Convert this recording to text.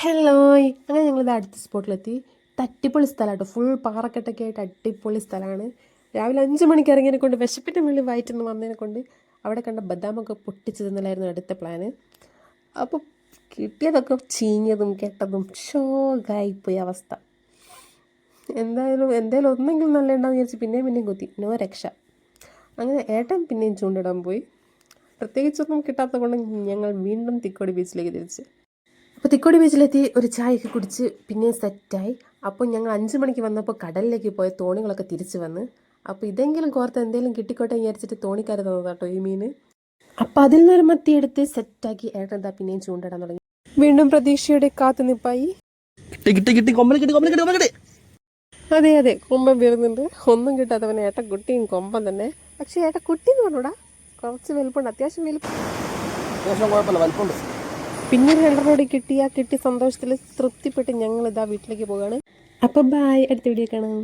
Hello, അങ്ങനെ ഞങ്ങളിത് അടുത്ത സ്പോട്ടിലെത്തി. തട്ടിപ്പൊളി സ്ഥലമാട്ടോ, ഫുൾ പാറക്കെട്ടൊക്കെ ആയിട്ട് അടിപൊളി സ്ഥലമാണ്. രാവിലെ 5 മണിക്ക് ഇറങ്ങിയതിനെ കൊണ്ട് വിശപ്പിൻ്റെ മുകളിൽ വയറ്റിന്ന് വന്നതിനെ കൊണ്ട് അവിടെ കണ്ട ബദാമൊക്കെ പൊട്ടിച്ച് തിന്നലായിരുന്നു അടുത്ത പ്ലാന്. അപ്പോൾ കിട്ടിയതൊക്കെ ചീഞ്ഞതും കെട്ടതും ഷോകായിപ്പോയി അവസ്ഥ. എന്തായാലും ഒന്നെങ്കിലും നല്ല ഉണ്ടാകുന്ന വിചാരിച്ച് പിന്നെയും കുത്തി, നോ രക്ഷ. അങ്ങനെ ഏട്ടൻ പിന്നെയും ചൂണ്ടിടാൻ പോയി. പ്രത്യേകിച്ചൊന്നും കിട്ടാത്തത് കൊണ്ട് ഞങ്ങൾ വീണ്ടും തിക്കോടി ബീച്ചിലേക്ക് തിരിച്ച്. അപ്പോൾ തിക്കോടി ബീച്ചിലെത്തി ഒരു ചായയൊക്കെ കുടിച്ച് പിന്നെയും സെറ്റായി. അപ്പോൾ ഞങ്ങൾ 5 മണിക്ക് വന്നപ്പോൾ കടലിലേക്ക് പോയ തോണികളൊക്കെ തിരിച്ച് വന്ന്. അപ്പോൾ ഇതെങ്കിലും കോർത്ത് എന്തെങ്കിലും കിട്ടിക്കോട്ടെ വിചാരിച്ചിട്ട് തോണിക്കാർ തന്നതാട്ടോ ഈ മീൻ. അപ്പോൾ അതിൽ നിന്നൊരു മത്തി എടുത്ത് സെറ്റാക്കി ഏട്ടൻ എന്താ പിന്നെയും ചൂണ്ടിടാൻ തുടങ്ങി. വീണ്ടും പ്രതീക്ഷയുടെ കാത്തു നിപ്പായി. അതെ കൊമ്പൻ വീറുന്നുണ്ട്. ഒന്നും കിട്ടാത്തവൻ ഏട്ടൻ കുട്ടിയും കൊമ്പൻ തന്നെ. പക്ഷേ ഏട്ടൻ കുട്ടി എന്ന് പറഞ്ഞൂടാ, കുറച്ച് വലുപ്പമുണ്ട്, അത്യാവശ്യം വലുപ്പമുണ്ട്. പിന്നെ 2 കിട്ടിയ സന്തോഷത്തിൽ തൃപ്തിപ്പെട്ട് ഞങ്ങൾ ഇതാ വീട്ടിലേക്ക് പോവുകയാണ്. അപ്പോൾ ബൈ, അടുത്ത വീഡിയോ കാണാം.